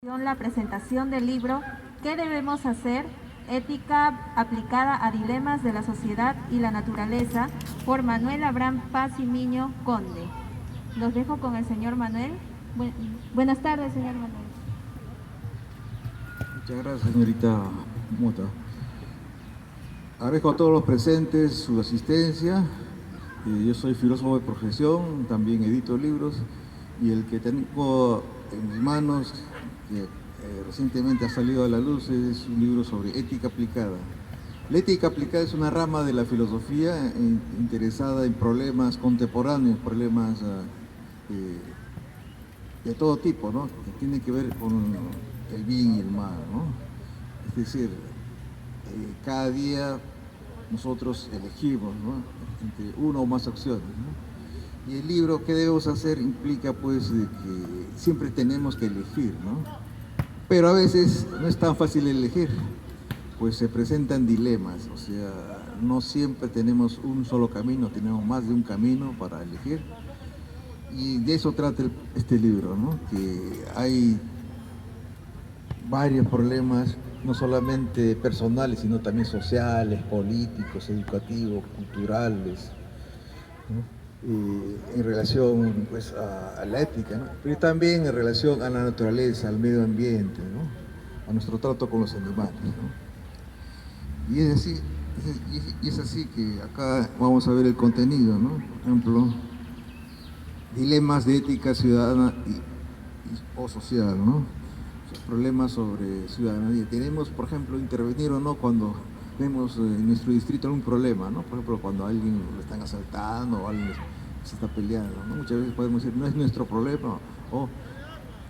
La presentación del libro ¿Qué debemos hacer? Ética aplicada a dilemas de la sociedad y la naturaleza por Manuel Abraham Paz y Miño Conde. Los dejo con el señor Manuel. Buenas tardes, señor Manuel. Muchas gracias, señorita Mota. Agradezco a todos los presentes su asistencia. Yo soy filósofo de profesión, también edito libros, y el que tengo en mis manos, que recientemente ha salido a la luz, es un libro sobre ética aplicada. La ética aplicada es una rama de la filosofía interesada en problemas contemporáneos, problemas de todo tipo, ¿no? Que tienen que ver con el bien y el mal, ¿no? Es decir, cada día nosotros elegimos, ¿no?, entre una o más opciones, ¿no? Y el libro ¿Qué debemos hacer? Implica pues de que siempre tenemos que elegir, ¿no? Pero a veces no es tan fácil elegir, pues se presentan dilemas, o sea, no siempre tenemos un solo camino, tenemos más de un camino para elegir. Y de eso trata este libro, ¿no? Que hay varios problemas, no solamente personales, sino también sociales, políticos, educativos, culturales, ¿no? En relación pues, a la ética, ¿no? Pero también en relación a la naturaleza, al medio ambiente, ¿no?, a nuestro trato con los animales, ¿no? Y es así que acá vamos a ver el contenido, ¿no? Por ejemplo, dilemas de ética ciudadana o social, ¿no? Problemas sobre ciudadanía. Tenemos, por ejemplo, intervenir o no cuando vemos en nuestro distrito algún problema, ¿no? Por ejemplo, cuando a alguien lo están asaltando o alguien se está peleando, ¿no? Muchas veces podemos decir, no es nuestro problema, o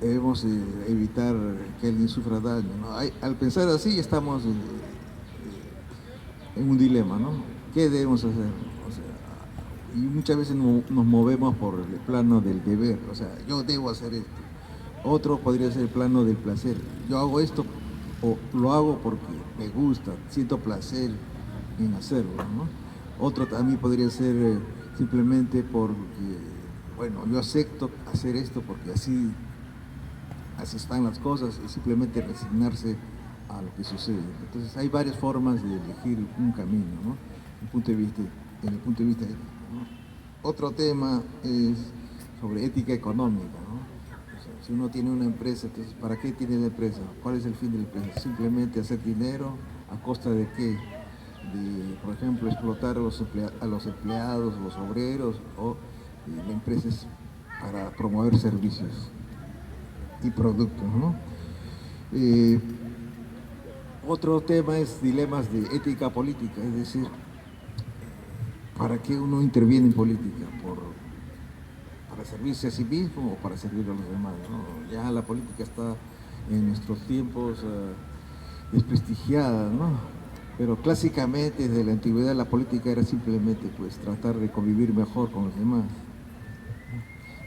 debemos evitar que alguien sufra daño, ¿no? Al pensar así estamos en un dilema, ¿no? ¿Qué debemos hacer? O sea, y muchas veces nos movemos por el plano del deber, o sea, yo debo hacer esto. Otro podría ser el plano del placer. Yo hago esto o lo hago porque me gusta, siento placer en hacerlo, ¿no? Otro también podría ser simplemente porque, bueno, yo acepto hacer esto porque así están las cosas, y simplemente resignarse a lo que sucede. Entonces hay varias formas de elegir un camino, ¿no? En el punto de vista ético, ¿no? Otro tema es sobre ética económica, ¿no? O sea, si uno tiene una empresa, entonces, ¿para qué tiene la empresa? ¿Cuál es el fin de la empresa? ¿Simplemente hacer dinero? ¿A costa de qué? De, por ejemplo, explotar a los empleados, los obreros, o la empresa es para promover servicios y productos, ¿no? Otro tema es dilemas de ética política, es decir, ¿para qué uno interviene en política? ¿Para servirse a sí mismo o para servir a los demás, ¿no? Ya la política está en nuestros tiempos desprestigiada, ¿no? Pero clásicamente desde la antigüedad la política era simplemente pues tratar de convivir mejor con los demás.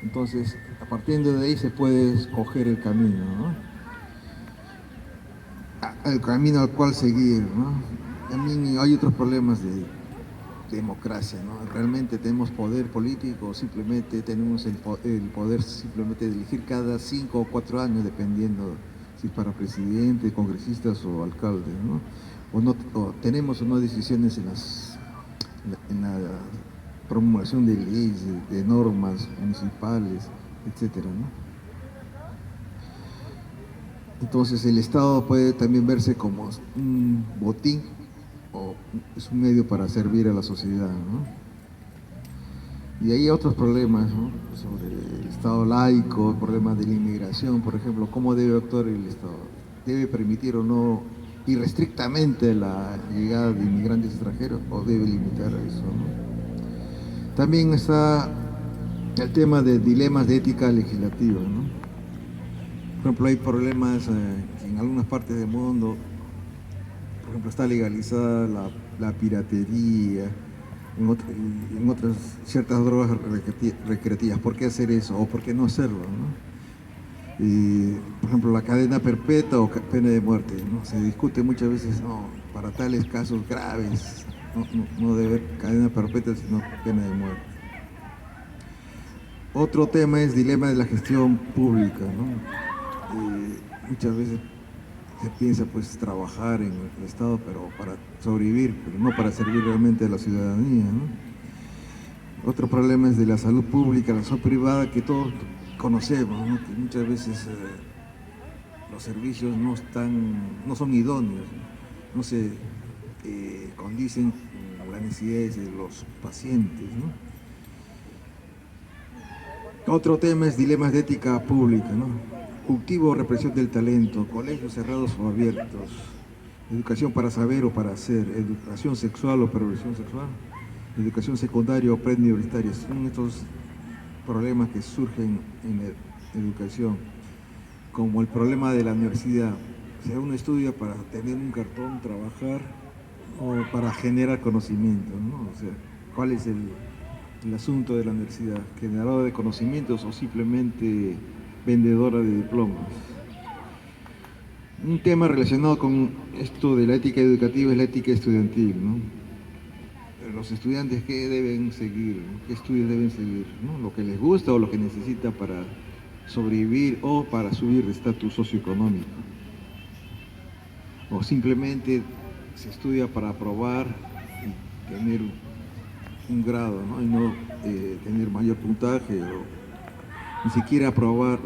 Entonces, a partir de ahí se puede escoger el camino, ¿no? El camino al cual seguir, ¿no? También hay otros problemas de democracia, ¿no? ¿Realmente tenemos poder político o simplemente tenemos el poder simplemente de elegir cada 5 o 4 años, dependiendo si es para presidente, congresistas o alcaldes, ¿no? O tenemos o no decisiones en la promulgación de leyes, de normas municipales, etcétera, ¿no? Entonces el Estado puede también verse como un botín o es un medio para servir a la sociedad, ¿no? Y hay otros problemas, ¿no?, sobre el Estado laico, problemas de la inmigración, por ejemplo, cómo debe actuar el Estado. ¿Debe permitir o no irrestrictamente la llegada de inmigrantes extranjeros o debe limitar eso, ¿no? También está el tema de dilemas de ética legislativa, ¿no? Por ejemplo, hay problemas en algunas partes del mundo. Por ejemplo, está legalizada la piratería, en otras ciertas drogas recreativas. ¿Por qué hacer eso o por qué no hacerlo, ¿no? Por ejemplo, la cadena perpetua o pena de muerte, ¿no? Se discute muchas veces, no, para tales casos graves no debe haber cadena perpetua, sino pena de muerte. Otro tema es dilema de la gestión pública, ¿no? muchas veces se piensa pues trabajar en el Estado, pero para sobrevivir, pero no para servir realmente a la ciudadanía, ¿no? Otro problema es de la salud pública, la salud privada, que todos conocemos, ¿no? Que muchas veces los servicios no son idóneos, no se condicen con las necesidades de los pacientes, ¿no? Otro tema es dilemas de ética pública, ¿no? Cultivo o represión del talento, colegios cerrados o abiertos, educación para saber o para hacer, educación sexual o perversión sexual, educación secundaria o preuniversitaria. Son estos problemas que surgen en la educación, como el problema de la universidad. O sea, uno estudia para tener un cartón, trabajar o para generar conocimiento, ¿no? O sea, ¿cuál es el asunto de la universidad? ¿Generadora de conocimientos o simplemente vendedora de diplomas? Un tema relacionado con esto de la ética educativa es la ética estudiantil, ¿no? Los estudiantes, ¿qué deben seguir? ¿Qué estudios deben seguir? ¿No? Lo que les gusta o lo que necesita para sobrevivir o para subir de estatus socioeconómico. O simplemente se estudia para aprobar y tener un grado, ¿no? Y no tener mayor puntaje, o ni siquiera aprobar,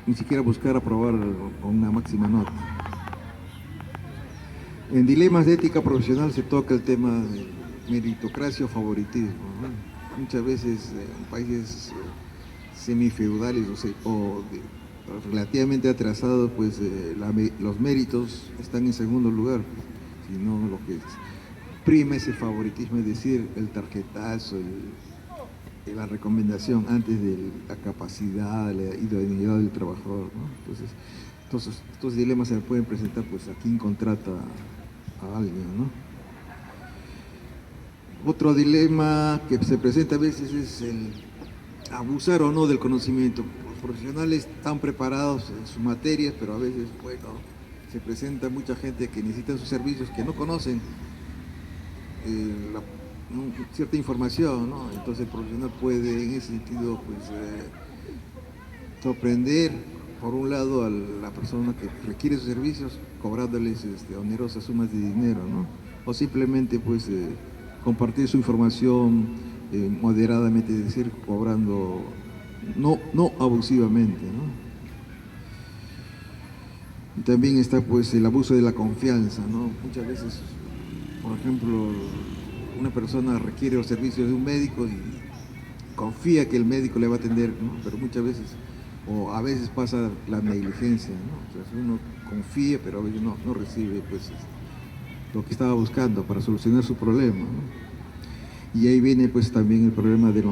ni siquiera buscar aprobar con una máxima nota. En dilemas de ética profesional se toca el tema de meritocracia o favoritismo, ¿no? Muchas veces en países semifeudales relativamente atrasados, pues los méritos están en segundo lugar, sino lo que prima ese favoritismo, es decir, el tarjetazo, la recomendación antes de la capacidad, la idoneidad del trabajador, ¿no? Entonces, estos dilemas se pueden presentar pues a quien contrata a alguien, ¿no? Otro dilema que se presenta a veces es el abusar o no del conocimiento. Los profesionales están preparados en sus materias, pero a veces, bueno, se presenta mucha gente que necesita sus servicios, que no conocen cierta información, ¿no? Entonces el profesional puede en ese sentido pues sorprender por un lado a la persona que requiere sus servicios cobrándoles onerosas sumas de dinero, ¿no? O simplemente pues compartir su información moderadamente, es decir, cobrando no abusivamente, ¿no? Y también está pues el abuso de la confianza, ¿no? Muchas veces, por ejemplo, una persona requiere los servicios de un médico y confía que el médico le va a atender, ¿no? Pero muchas veces, o a veces pasa la negligencia, ¿no? Entonces uno confía, pero a veces no recibe pues lo que estaba buscando para solucionar su problema, ¿no? Y ahí viene pues también el problema de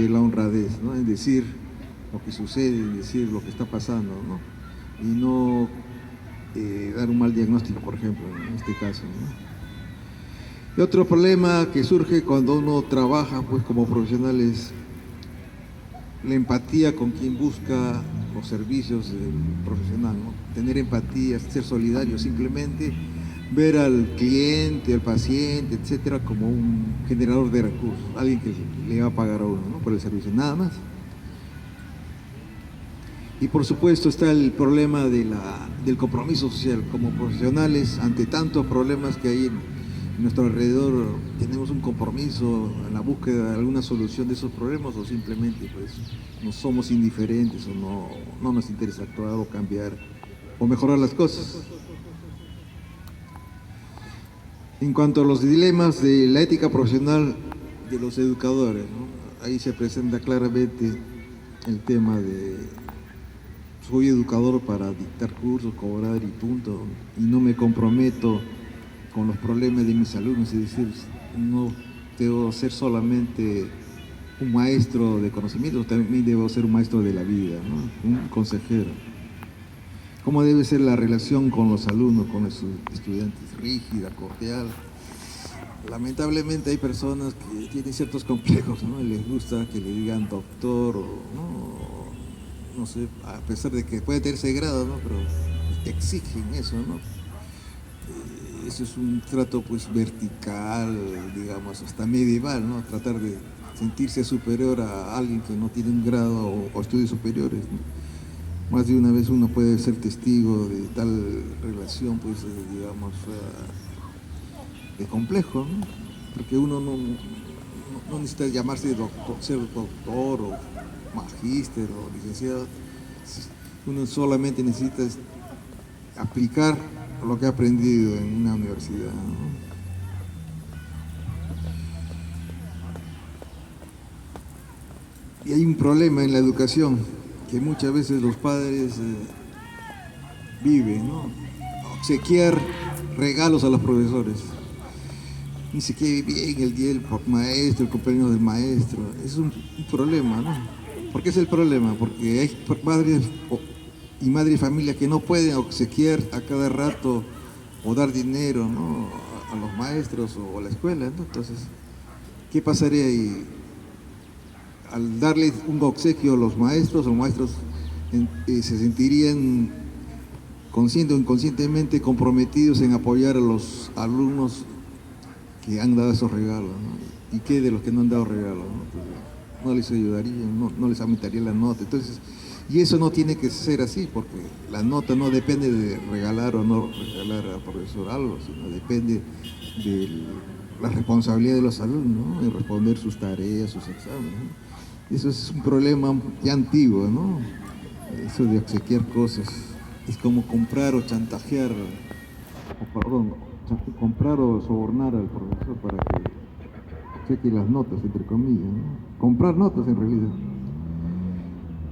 la honradez, ¿no? En decir lo que sucede, en decir lo que está pasando, ¿no? Y no dar un mal diagnóstico, por ejemplo, en este caso, ¿no? Y otro problema que surge cuando uno trabaja pues como profesional es la empatía con quien busca los servicios del profesional, ¿no? Tener empatía, ser solidario, simplemente ver al cliente, al paciente, etcétera, como un generador de recursos, alguien que le va a pagar a uno, ¿no? Por el servicio, nada más. Y por supuesto está el problema del compromiso social. Como profesionales, ante tantos problemas que hay en nuestro alrededor, tenemos un compromiso en la búsqueda de alguna solución de esos problemas, o simplemente pues no somos indiferentes, o no nos interesa actuar o cambiar o mejorar las cosas. En cuanto a los dilemas de la ética profesional de los educadores, ¿no? Ahí se presenta claramente el tema de soy educador para dictar cursos, cobrar y punto, y no me comprometo con los problemas de mis alumnos, es decir, no debo ser solamente un maestro de conocimientos, también debo ser un maestro de la vida, ¿no? Un consejero. ¿Cómo debe ser la relación con los alumnos, con los estudiantes? Rígida, cordial. Lamentablemente hay personas que tienen ciertos complejos, ¿no? Les gusta que le digan doctor, o no sé, a pesar de que puede tener ese grado, ¿no? Pero exigen eso, ¿no? Eso es un trato pues vertical, digamos, hasta medieval, ¿no? Tratar de sentirse superior a alguien que no tiene un grado o estudios superiores, ¿no? más de una vez uno puede ser testigo de tal relación, pues, digamos, de complejo, ¿no? Porque uno no necesita llamarse doctor, ser doctor o magíster o licenciado. Uno solamente necesita aplicar lo que ha aprendido en una universidad, ¿no? Y hay un problema en la educación, que muchas veces los padres viven, ¿no? Obsequiar regalos a los profesores. Ni siquiera bien el día del maestro, el cumpleaños del maestro. Es un problema, ¿no? ¿Por qué es el problema? Porque hay padres y madres de familia que no pueden obsequiar a cada rato o dar dinero, ¿no? A los maestros o a la escuela, ¿no? Entonces, ¿qué pasaría ahí? Al darle un obsequio a los maestros se sentirían consciente o inconscientemente comprometidos en apoyar a los alumnos que han dado esos regalos, ¿no? ¿Y qué de los que no han dado regalos? ¿No? Pues, no les ayudaría, no les aumentaría la nota. Entonces, y eso no tiene que ser así, porque la nota no depende de regalar o no regalar al profesor algo, sino depende de la responsabilidad de los alumnos, ¿no? En responder sus tareas, sus exámenes, ¿no? Eso es un problema ya antiguo, ¿no? Eso de obsequiar cosas. Es como comprar o chantajear, o perdón, comprar o sobornar al profesor para que cheque las notas, entre comillas, ¿no? Comprar notas en realidad.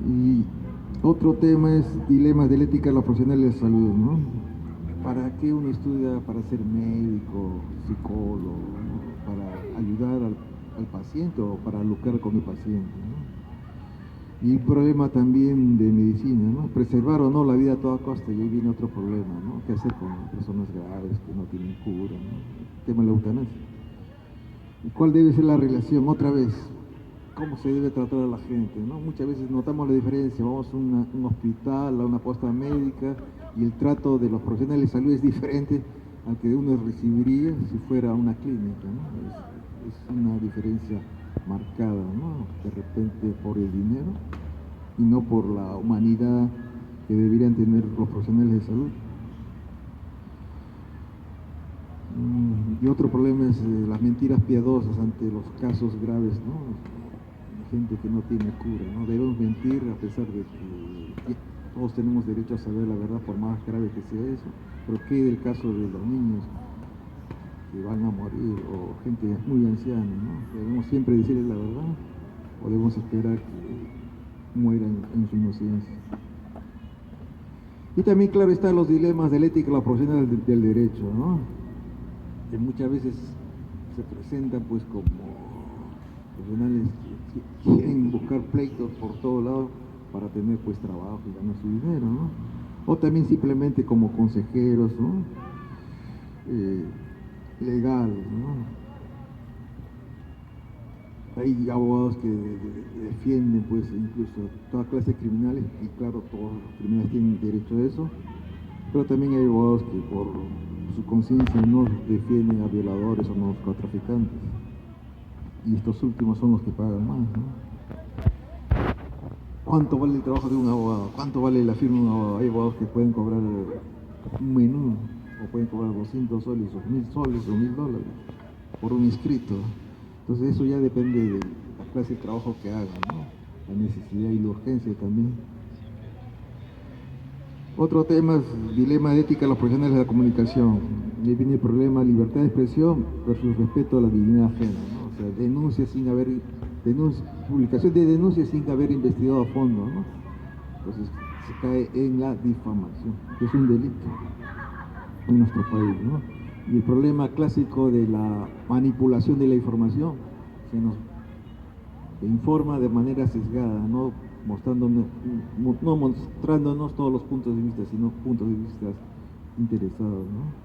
Y otro tema es dilemas de la ética de los profesionales de salud, ¿no? ¿Para qué uno estudia? Para ser médico, psicólogo, ¿no? Para ayudar al paciente o para lucrar con el paciente, ¿no? Y el problema también de medicina, ¿no? Preservar o no la vida a toda costa, y ahí viene otro problema, ¿no? ¿Qué hacer con personas graves que no tienen cura, ¿no? El tema de la eutanasia. ¿Y cuál debe ser la relación? Otra vez, ¿cómo se debe tratar a la gente, ¿no? Muchas veces notamos la diferencia, vamos a un hospital, a una posta médica, y el trato de los profesionales de salud es diferente al que uno recibiría si fuera a una clínica, ¿no? Es una diferencia marcada, ¿no? De repente por el dinero y no por la humanidad que deberían tener los profesionales de salud. Y otro problema es las mentiras piadosas ante los casos graves, ¿no? Gente que no tiene cura, ¿no? Debemos mentir a pesar de que todos tenemos derecho a saber la verdad, por más grave que sea eso. Pero ¿qué del caso de los niños que van a morir o gente muy anciana, ¿no? ¿Debemos siempre decirles la verdad o debemos esperar que mueran en su inocencia? Y también, claro, están los dilemas de la ética y la profesional del derecho, ¿no? Que muchas veces se presentan pues como profesionales que quieren buscar pleitos por todos lados para tener pues trabajo y ganar su dinero, ¿no? O también simplemente como consejeros, ¿no? Legales, ¿no? Hay abogados que defienden pues incluso toda clase de criminales y claro, todos los criminales tienen derecho a eso, pero también hay abogados que por su conciencia no defienden a violadores o narcotraficantes y estos últimos son los que pagan más, ¿no? ¿Cuánto vale el trabajo de un abogado? ¿Cuánto vale la firma de un abogado? Hay abogados que pueden cobrar un menú o pueden cobrar 200 soles o 1000 soles o $1000 por un escrito. Entonces eso ya depende de la clase de trabajo que hagan, ¿no? La necesidad y la urgencia también. Otro tema es dilema de ética de los profesionales de la comunicación. Ahí viene el problema libertad de expresión versus respeto a la dignidad ajena, ¿no? O sea, denuncias sin haber, publicación de denuncias sin haber investigado a fondo, ¿no? Entonces se cae en la difamación, que es un delito en nuestro país, ¿no? Y el problema clásico de la manipulación de la información, se nos informa de manera sesgada, no mostrándonos todos los puntos de vista, sino puntos de vista interesados, ¿no?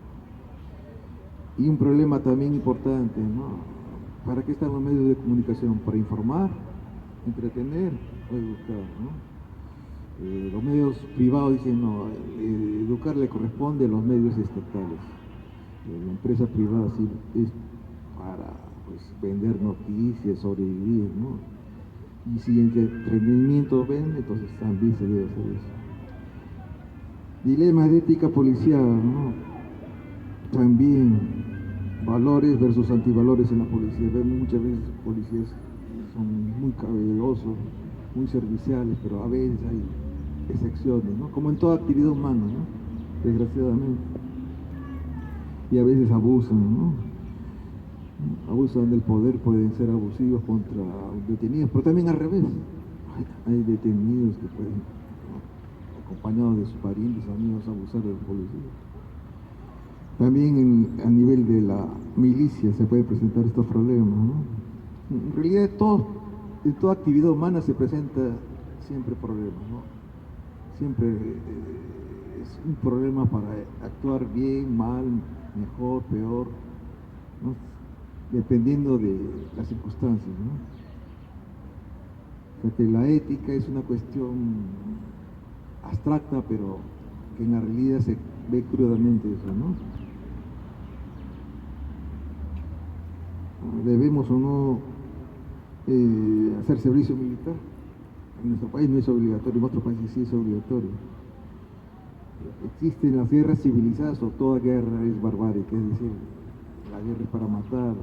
Y un problema también importante, ¿no? ¿Para qué están los medios de comunicación? ¿Para informar, entretener o educar, ¿no? Los medios privados dicen, no, educar le corresponde a los medios estatales. La empresa privada sí es para pues, vender noticias, sobrevivir, ¿no? Y si el entretenimiento vende, entonces también se debe hacer eso. Dilemas de ética policial, ¿no? También valores versus antivalores en la policía. Vemos muchas veces policías que son muy caballerosos, muy serviciales, pero a veces hay excepciones, ¿no? Como en toda actividad humana, ¿no? Desgraciadamente. Y a veces abusan, ¿no? Abusan del poder, pueden ser abusivos contra detenidos, pero también al revés. Hay detenidos que pueden, ¿no?, acompañados de sus parientes, amigos, abusar de los policías. También a nivel de la milicia se pueden presentar estos problemas, ¿no? En realidad en toda actividad humana se presenta siempre problemas, ¿no? Siempre es un problema para actuar bien, mal, mejor, peor, ¿no? Dependiendo de las circunstancias, ¿no? O sea que la ética es una cuestión abstracta, pero que en la realidad se ve crudamente eso, ¿no? Debemos o no hacer servicio militar. En nuestro país no es obligatorio, en otros países sí es obligatorio. Existen las guerras civilizadas, o toda guerra es barbárica, es decir, la guerra es para matar,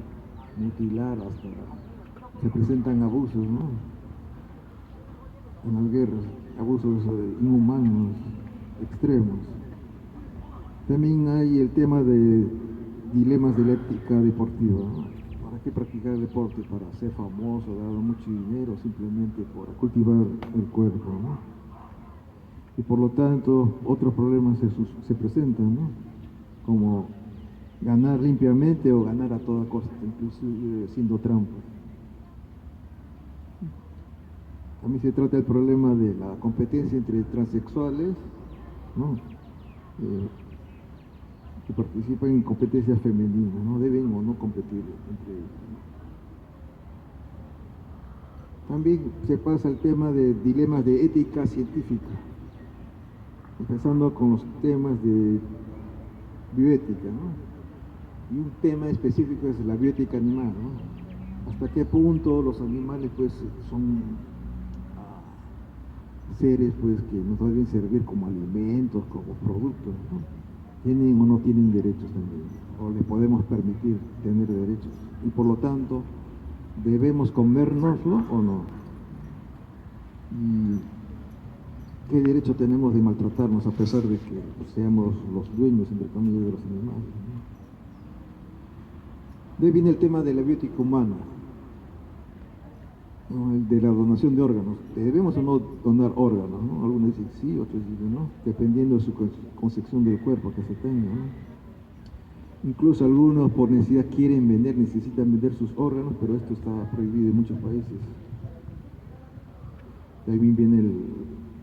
mutilar, hasta se presentan abusos, ¿no? En las guerras, abusos inhumanos, extremos. También hay el tema de dilemas de la ética deportiva, ¿no? ¿Para qué practicar deporte? ¿Para ser famoso, ganar mucho dinero, simplemente para cultivar el cuerpo, ¿no? Y por lo tanto, otros problemas se presentan, ¿no? Como ganar limpiamente o ganar a toda costa, inclusive siendo trampa. También se trata del problema de la competencia entre transexuales, ¿no? Que participan en competencias femeninas, ¿no? Deben o no competir entre ellos, ¿no? También se pasa al tema de dilemas de ética científica, empezando con los temas de bioética, ¿no? Y un tema específico es la bioética animal, ¿no? Hasta qué punto los animales pues son seres pues que nos deben servir como alimentos, como productos, ¿no? ¿Tienen o no tienen derechos también? ¿O les podemos permitir tener derechos? Y por lo tanto, ¿debemos comérnoslo o no? ¿Y qué derecho tenemos de maltratarnos a pesar de que pues, seamos los dueños, entre comillas, de los animales, ¿no? De ahí viene el tema de la bioética humana, ¿no? El de la donación de órganos. ¿Debemos o no donar órganos, ¿no? Algunos dicen sí, otros dicen no, dependiendo de su concepción del cuerpo que se tenga, ¿no? Incluso algunos por necesidad quieren vender, necesitan vender sus órganos, pero esto está prohibido en muchos países. De ahí viene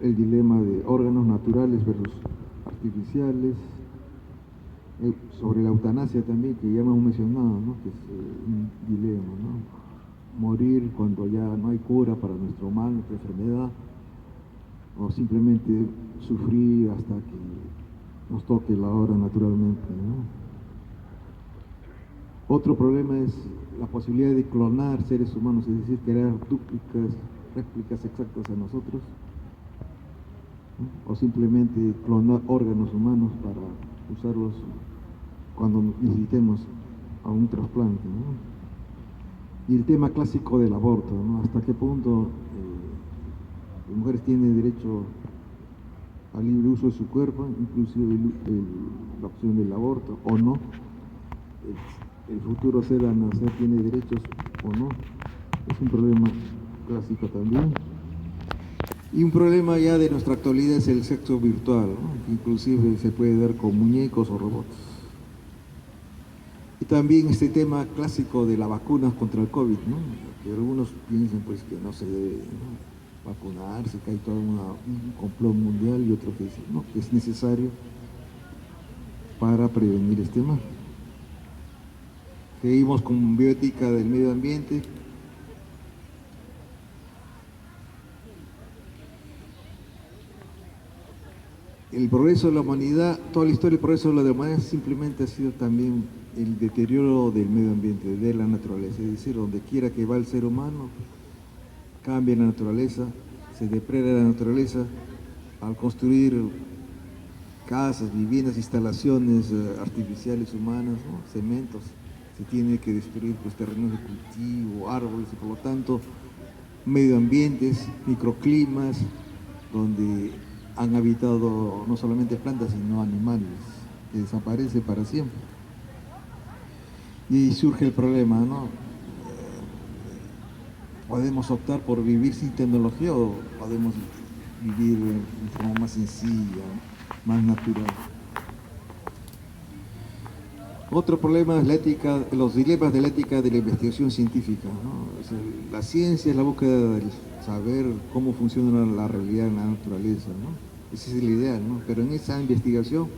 el dilema de órganos naturales versus artificiales, sobre la eutanasia también, que ya hemos mencionado, ¿no? Que es un dilema, ¿no? Morir cuando ya no hay cura para nuestro mal, nuestra enfermedad, o simplemente sufrir hasta que nos toque la hora naturalmente, ¿no? Otro problema es la posibilidad de clonar seres humanos, es decir, crear réplicas exactas a nosotros, ¿no? O simplemente clonar órganos humanos para usarlos cuando necesitemos a un trasplante, ¿no? Y el tema clásico del aborto, ¿no? ¿Hasta qué punto las mujeres tienen derecho al libre uso de su cuerpo, inclusive la opción del aborto, o no? El futuro ser a nacer tiene derechos o no. Es un problema clásico también. Y un problema ya de nuestra actualidad es el sexo virtual, ¿no? Inclusive se puede dar con muñecos o robots. Y también este tema clásico de las vacunas contra el COVID, ¿no? Que algunos piensan pues que no se debe, ¿no?, vacunarse, que hay todo un complot mundial, y otros que dicen, no, que es necesario para prevenir este mal. Seguimos con bioética del medio ambiente. El progreso de la humanidad, toda la historia del progreso de la humanidad simplemente ha sido también el deterioro del medio ambiente, de la naturaleza. Es decir, donde quiera que va el ser humano, cambia la naturaleza, se depreda la naturaleza al construir casas, viviendas, instalaciones artificiales humanas, ¿no? Cementos. Se tiene que destruir pues, terrenos de cultivo, árboles y por lo tanto medio ambientes, microclimas, donde han habitado no solamente plantas sino animales, que desaparece para siempre. Y surge el problema, ¿no? Podemos optar por vivir sin tecnología o podemos vivir de forma más sencilla, más natural. Otro problema es la ética, los dilemas de la ética de la investigación científica, ¿no? O sea, la ciencia es la búsqueda del saber cómo funciona la realidad en la naturaleza, ¿no? Ese es el ideal, ¿no? Pero en esa investigación,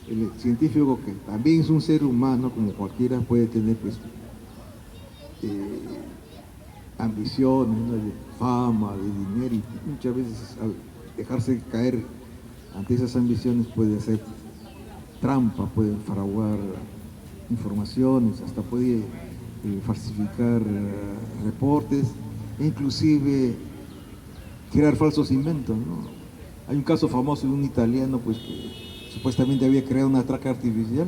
el científico, que también es un ser humano como cualquiera, puede tener pues, ambiciones, ¿no? De fama, de dinero, y muchas veces al dejarse caer ante esas ambiciones puede hacer trampa, puede fraguar informaciones, hasta puede falsificar reportes e inclusive crear falsos inventos, ¿no? Hay un caso famoso de un italiano pues, que supuestamente había creado una traca artificial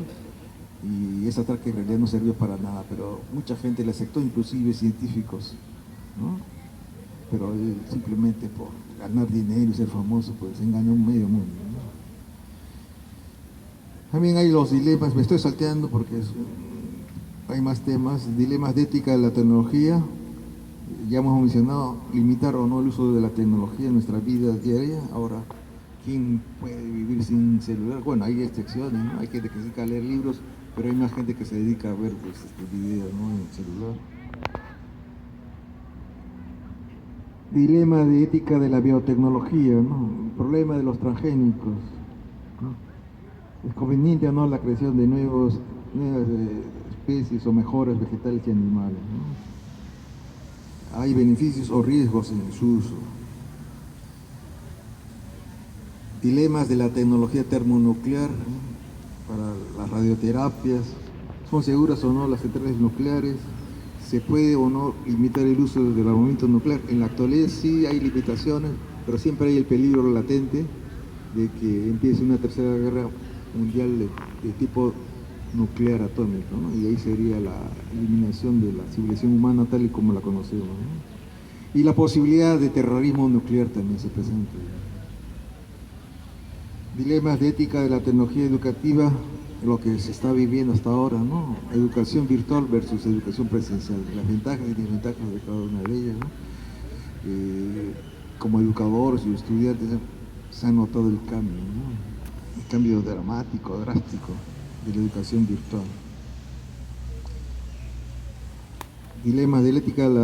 y esa traca en realidad no servía para nada, pero mucha gente la aceptó, inclusive científicos, ¿no? Pero él simplemente por ganar dinero y ser famoso pues engañó a un medio mundo, ¿no? También hay los dilemas, me estoy salteando porque hay más temas, dilemas de ética de la tecnología. Ya hemos mencionado limitar o no el uso de la tecnología en nuestra vida diaria. Ahora, ¿quién puede vivir sin celular? Bueno, hay excepciones, ¿no? Hay gente que se dedica a leer libros, pero hay más gente que se dedica a ver pues, videos, ¿no? En el celular. Dilema de ética de la biotecnología, ¿no? El problema de los transgénicos, ¿no? ¿Es conveniente o no la creación de nuevas especies o mejoras vegetales y animales, ¿no? Hay beneficios o riesgos en su uso. Dilemas de la tecnología termonuclear, ¿no? Para las radioterapias. ¿Son seguras o no las centrales nucleares? ¿Se puede o no limitar el uso del armamento nuclear? En la actualidad sí hay limitaciones, pero siempre hay el peligro latente de que empiece una tercera guerra mundial de tipo nuclear atómico, ¿no? Y ahí sería la eliminación de la civilización humana tal y como la conocemos, ¿no? Y la posibilidad de terrorismo nuclear también se presenta. Dilemas de ética de la tecnología educativa, lo que se está viviendo hasta ahora, ¿no? Educación virtual versus educación presencial, las ventajas y desventajas de cada una de ellas, ¿no? Como educadores y estudiantes se ha notado el cambio, ¿no? El cambio dramático, drástico de la educación virtual. Dilemas de la ética de la